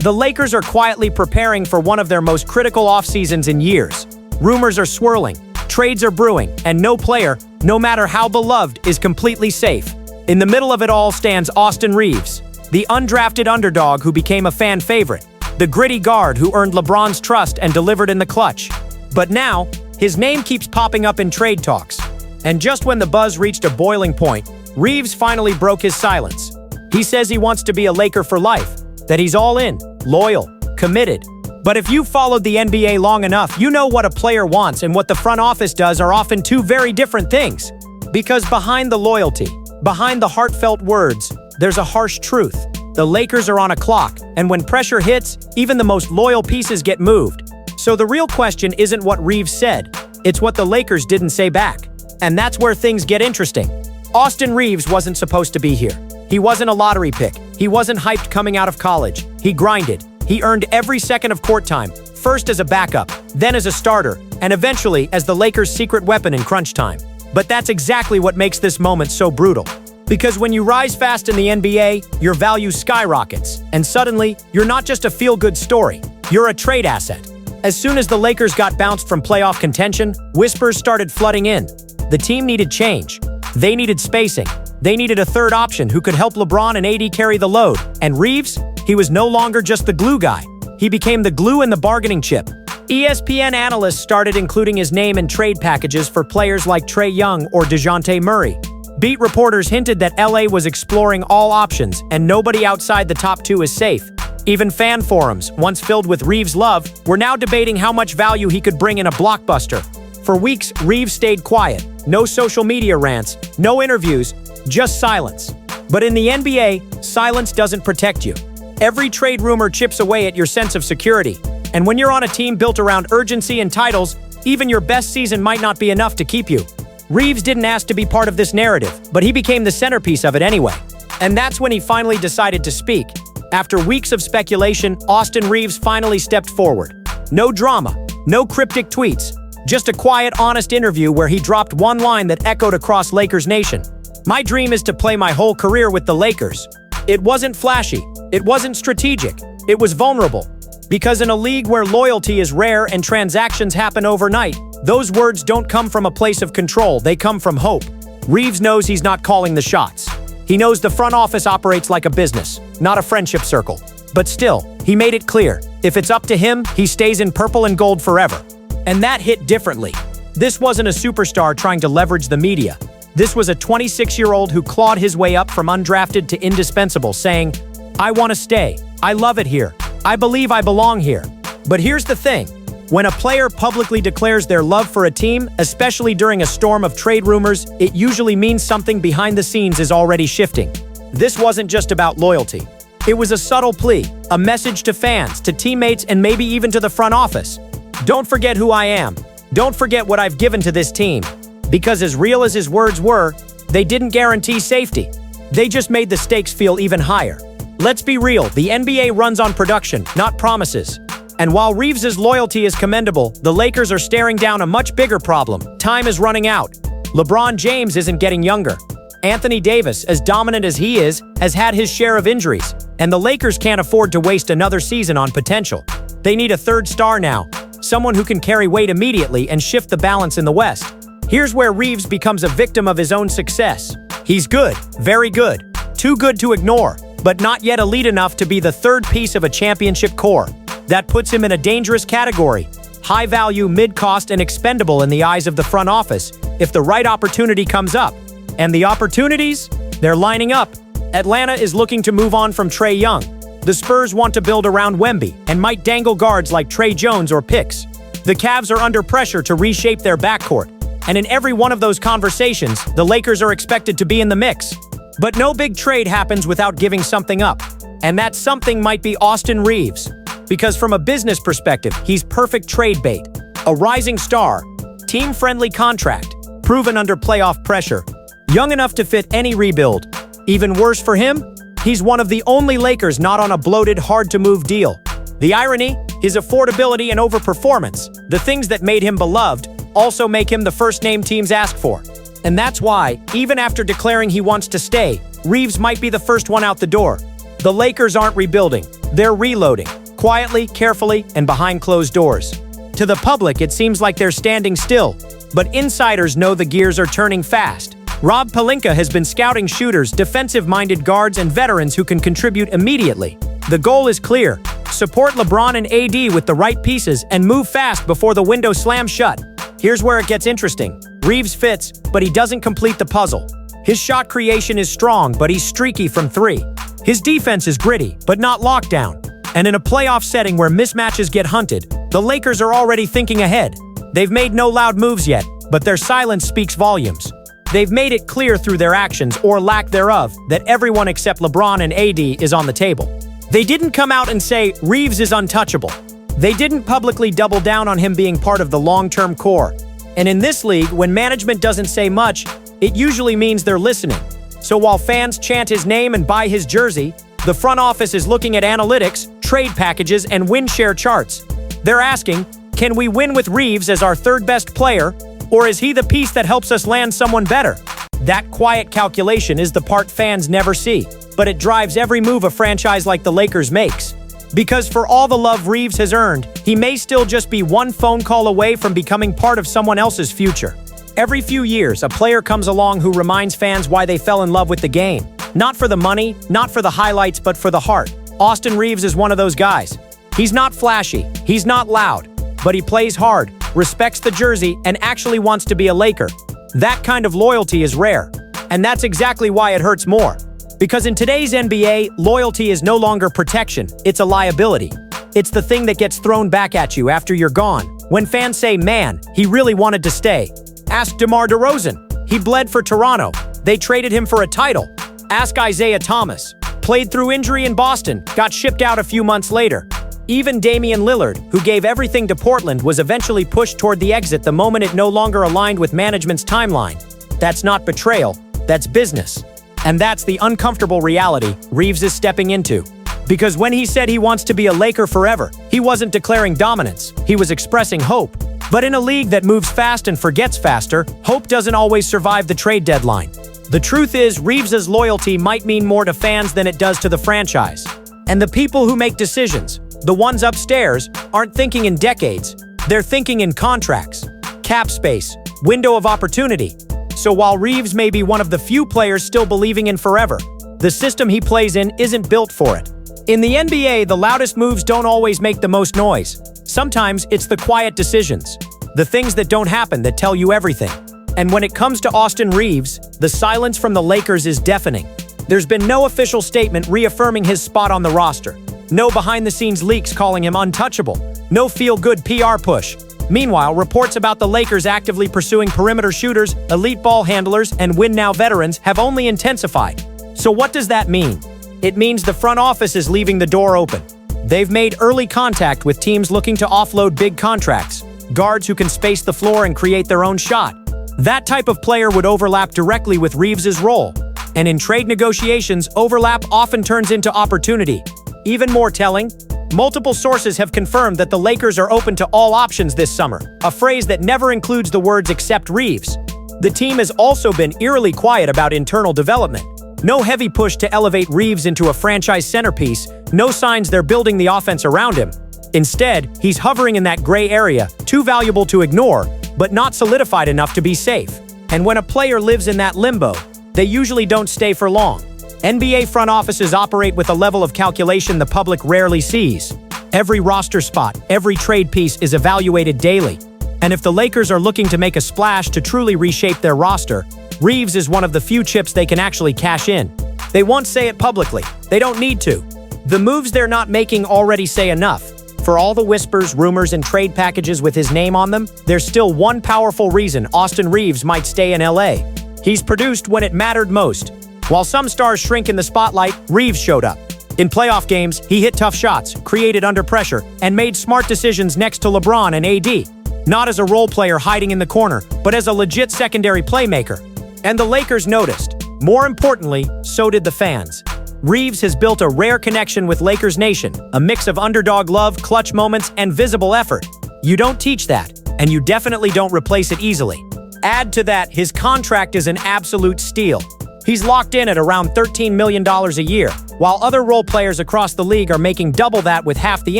The Lakers are quietly preparing for one of their most critical off-seasons in years. Rumors are swirling, trades are brewing, and no player, no matter how beloved, is completely safe. In the middle of it all stands Austin Reaves, the undrafted underdog who became a fan favorite, the gritty guard who earned LeBron's trust and delivered in the clutch. But now, his name keeps popping up in trade talks. And just when the buzz reached a boiling point, Reaves finally broke his silence. He says he wants to be a Laker for life, that he's all in, loyal, committed. But if you've followed the NBA long enough, you know what a player wants and what the front office does are often two very different things. Because behind the loyalty, behind the heartfelt words, there's a harsh truth. The Lakers are on a clock, and when pressure hits, even the most loyal pieces get moved. So the real question isn't what Reaves said, it's what the Lakers didn't say back. And that's where things get interesting. Austin Reaves wasn't supposed to be here. He wasn't a lottery pick. He wasn't hyped coming out of college. He grinded. He earned every second of court time, first as a backup, then as a starter, and eventually as the Lakers' secret weapon in crunch time. But that's exactly what makes this moment so brutal. Because when you rise fast in the NBA, your value skyrockets, and suddenly, you're not just a feel-good story, you're a trade asset. As soon as the Lakers got bounced from playoff contention, whispers started flooding in. The team needed change. They needed spacing. They needed a third option who could help LeBron and AD carry the load. And Reaves? He was no longer just the glue guy. He became the glue and the bargaining chip. ESPN analysts started including his name in trade packages for players like Trae Young or DeJounte Murray. Beat reporters hinted that LA was exploring all options, and nobody outside the top two is safe. Even fan forums, once filled with Reaves' love, were now debating how much value he could bring in a blockbuster. For weeks, Reaves stayed quiet. No social media rants, no interviews, just silence. But in the NBA, silence doesn't protect you. Every trade rumor chips away at your sense of security. And when you're on a team built around urgency and titles, even your best season might not be enough to keep you. Reaves didn't ask to be part of this narrative, but he became the centerpiece of it anyway. And that's when he finally decided to speak. After weeks of speculation, Austin Reaves finally stepped forward. No drama, no cryptic tweets, just a quiet, honest interview where he dropped one line that echoed across Lakers Nation. "My dream is to play my whole career with the Lakers." It wasn't flashy. It wasn't strategic. It was vulnerable. Because in a league where loyalty is rare and transactions happen overnight, those words don't come from a place of control, they come from hope. Reaves knows he's not calling the shots. He knows the front office operates like a business, not a friendship circle. But still, he made it clear, if it's up to him, he stays in purple and gold forever. And that hit differently. This wasn't a superstar trying to leverage the media. This was a 26-year-old who clawed his way up from undrafted to indispensable, saying, "I want to stay. I love it here. I believe I belong here." But here's the thing. When a player publicly declares their love for a team, especially during a storm of trade rumors, it usually means something behind the scenes is already shifting. This wasn't just about loyalty. It was a subtle plea, a message to fans, to teammates, and maybe even to the front office. Don't forget who I am. Don't forget what I've given to this team. Because as real as his words were, they didn't guarantee safety. They just made the stakes feel even higher. Let's be real, the NBA runs on production, not promises. And while Reaves' loyalty is commendable, the Lakers are staring down a much bigger problem. Time is running out. LeBron James isn't getting younger. Anthony Davis, as dominant as he is, has had his share of injuries. And the Lakers can't afford to waste another season on potential. They need a third star now, someone who can carry weight immediately and shift the balance in the West. Here's where Reaves becomes a victim of his own success. He's good, very good, too good to ignore, but not yet elite enough to be the third piece of a championship core. That puts him in a dangerous category, high value, mid-cost, and expendable in the eyes of the front office if the right opportunity comes up. And the opportunities? They're lining up. Atlanta is looking to move on from Trae Young. The Spurs want to build around Wemby and might dangle guards like Trey Jones or Picks. The Cavs are under pressure to reshape their backcourt. And in every one of those conversations, the Lakers are expected to be in the mix. But no big trade happens without giving something up. And that something might be Austin Reaves. Because from a business perspective, he's perfect trade bait. A rising star, team-friendly contract, proven under playoff pressure, young enough to fit any rebuild. Even worse for him, he's one of the only Lakers not on a bloated, hard-to-move deal. The irony, his affordability and overperformance, the things that made him beloved, also make him the first name teams ask for. And that's why, even after declaring he wants to stay, Reaves might be the first one out the door. The Lakers aren't rebuilding. They're reloading, quietly, carefully, and behind closed doors. To the public, it seems like they're standing still, but insiders know the gears are turning fast. Rob Pelinka has been scouting shooters, defensive-minded guards, and veterans who can contribute immediately. The goal is clear: support LeBron and AD with the right pieces and move fast before the window slams shut. Here's where it gets interesting. Reaves fits, but he doesn't complete the puzzle. His shot creation is strong, but he's streaky from three. His defense is gritty, but not lockdown. And in a playoff setting where mismatches get hunted, the Lakers are already thinking ahead. They've made no loud moves yet, but their silence speaks volumes. They've made it clear through their actions, or lack thereof, that everyone except LeBron and AD is on the table. They didn't come out and say, Reaves is untouchable. They didn't publicly double down on him being part of the long-term core. And in this league, when management doesn't say much, it usually means they're listening. So while fans chant his name and buy his jersey, the front office is looking at analytics, trade packages, and win share charts. They're asking, can we win with Reaves as our third best player, or is he the piece that helps us land someone better? That quiet calculation is the part fans never see, but it drives every move a franchise like the Lakers makes. Because for all the love Reaves has earned, he may still just be one phone call away from becoming part of someone else's future. Every few years, a player comes along who reminds fans why they fell in love with the game. Not for the money, not for the highlights, but for the heart. Austin Reaves is one of those guys. He's not flashy, he's not loud, but he plays hard, respects the jersey, and actually wants to be a Laker. That kind of loyalty is rare. And that's exactly why it hurts more. Because in today's NBA, loyalty is no longer protection, it's a liability. It's the thing that gets thrown back at you after you're gone. When fans say, man, he really wanted to stay. Ask DeMar DeRozan. He bled for Toronto. They traded him for a title. Ask Isaiah Thomas. Played through injury in Boston, got shipped out a few months later. Even Damian Lillard, who gave everything to Portland, was eventually pushed toward the exit the moment it no longer aligned with management's timeline. That's not betrayal, that's business. And that's the uncomfortable reality Reaves is stepping into. Because when he said he wants to be a Laker forever, he wasn't declaring dominance, he was expressing hope. But in a league that moves fast and forgets faster, hope doesn't always survive the trade deadline. The truth is, Reaves' loyalty might mean more to fans than it does to the franchise. And the people who make decisions, the ones upstairs, aren't thinking in decades. They're thinking in contracts, cap space, window of opportunity. So while Reaves may be one of the few players still believing in forever, the system he plays in isn't built for it. In the NBA, the loudest moves don't always make the most noise. Sometimes it's the quiet decisions, the things that don't happen that tell you everything. And when it comes to Austin Reaves, the silence from the Lakers is deafening. There's been no official statement reaffirming his spot on the roster. No behind-the-scenes leaks calling him untouchable. No feel-good PR push. Meanwhile, reports about the Lakers actively pursuing perimeter shooters, elite ball handlers, and win-now veterans have only intensified. So what does that mean? It means the front office is leaving the door open. They've made early contact with teams looking to offload big contracts, guards who can space the floor and create their own shot. That type of player would overlap directly with Reaves' role. And in trade negotiations, overlap often turns into opportunity. Even more telling, multiple sources have confirmed that the Lakers are open to all options this summer, a phrase that never includes the words except Reaves. The team has also been eerily quiet about internal development. No heavy push to elevate Reaves into a franchise centerpiece, no signs they're building the offense around him. Instead, he's hovering in that gray area, too valuable to ignore, but not solidified enough to be safe. And when a player lives in that limbo, they usually don't stay for long. NBA front offices operate with a level of calculation the public rarely sees. Every roster spot, every trade piece is evaluated daily. And if the Lakers are looking to make a splash to truly reshape their roster, Reaves is one of the few chips they can actually cash in. They won't say it publicly. They don't need to. The moves they're not making already say enough. For all the whispers, rumors, and trade packages with his name on them, there's still one powerful reason Austin Reaves might stay in LA. He's produced when it mattered most. While some stars shrink in the spotlight, Reaves showed up. In playoff games, he hit tough shots, created under pressure, and made smart decisions next to LeBron and AD. Not as a role player hiding in the corner, but as a legit secondary playmaker. And the Lakers noticed. More importantly, so did the fans. Reaves has built a rare connection with Lakers Nation, a mix of underdog love, clutch moments, and visible effort. You don't teach that, and you definitely don't replace it easily. Add to that, his contract is an absolute steal. He's locked in at around $13 million a year, while other role players across the league are making double that with half the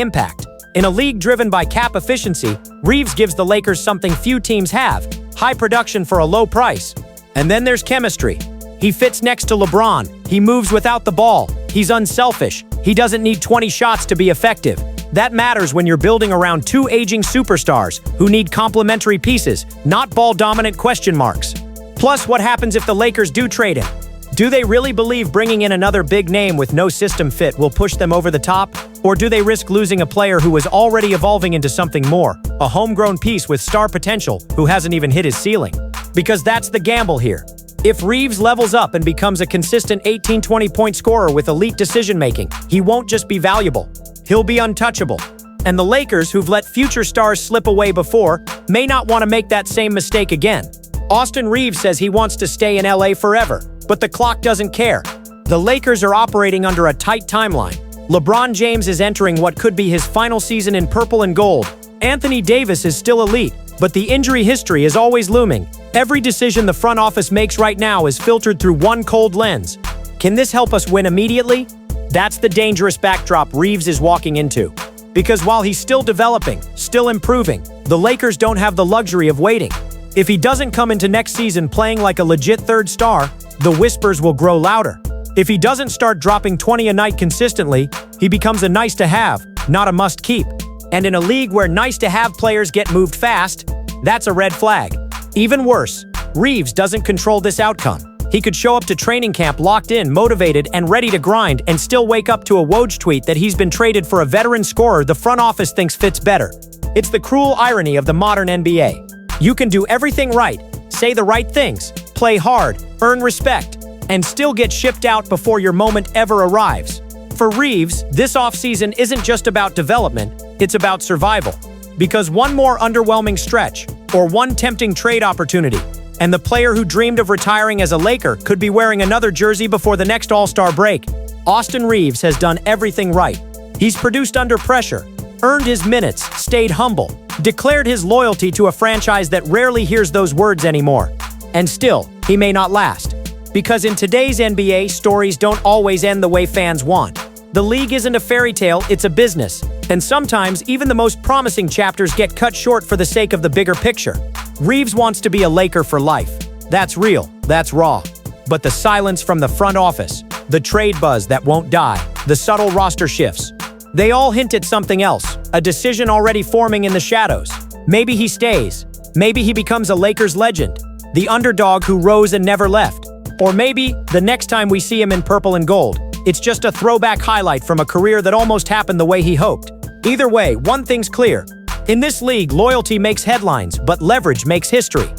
impact. In a league driven by cap efficiency, Reaves gives the Lakers something few teams have: high production for a low price. And then there's chemistry. He fits next to LeBron, he moves without the ball, he's unselfish, he doesn't need 20 shots to be effective. That matters when you're building around two aging superstars who need complementary pieces, not ball-dominant question marks. Plus, what happens if the Lakers do trade him? Do they really believe bringing in another big name with no system fit will push them over the top? Or do they risk losing a player who is already evolving into something more, a homegrown piece with star potential who hasn't even hit his ceiling? Because that's the gamble here. If Reaves levels up and becomes a consistent 18-20 point scorer with elite decision-making, he won't just be valuable, he'll be untouchable. And the Lakers, who've let future stars slip away before, may not want to make that same mistake again. Austin Reaves says he wants to stay in LA forever, but the clock doesn't care. The Lakers are operating under a tight timeline. LeBron James is entering what could be his final season in purple and gold. Anthony Davis is still elite, but the injury history is always looming. Every decision the front office makes right now is filtered through one cold lens. Can this help us win immediately? That's the dangerous backdrop Reaves is walking into. Because while he's still developing, still improving, the Lakers don't have the luxury of waiting. If he doesn't come into next season playing like a legit third star, the whispers will grow louder. If he doesn't start dropping 20 a night consistently, he becomes a nice-to-have, not a must-keep. And in a league where nice-to-have players get moved fast, that's a red flag. Even worse, Reaves doesn't control this outcome. He could show up to training camp locked in, motivated, and ready to grind, and still wake up to a Woj tweet that he's been traded for a veteran scorer the front office thinks fits better. It's the cruel irony of the modern NBA. You can do everything right, say the right things, play hard, earn respect, and still get shipped out before your moment ever arrives. For Reaves, this offseason isn't just about development, it's about survival. Because one more underwhelming stretch, or one tempting trade opportunity, and the player who dreamed of retiring as a Laker could be wearing another jersey before the next All-Star break. Austin Reaves has done everything right. He's produced under pressure, earned his minutes, stayed humble, declared his loyalty to a franchise that rarely hears those words anymore. And still, he may not last. Because in today's NBA, stories don't always end the way fans want. The league isn't a fairy tale, it's a business. And sometimes, even the most promising chapters get cut short for the sake of the bigger picture. Reaves wants to be a Laker for life. That's real, that's raw. But the silence from the front office, the trade buzz that won't die, the subtle roster shifts, they all hint at something else, a decision already forming in the shadows. Maybe he stays. Maybe he becomes a Lakers legend, the underdog who rose and never left. Or maybe, the next time we see him in purple and gold, it's just a throwback highlight from a career that almost happened the way he hoped. Either way, one thing's clear. In this league, loyalty makes headlines, but leverage makes history.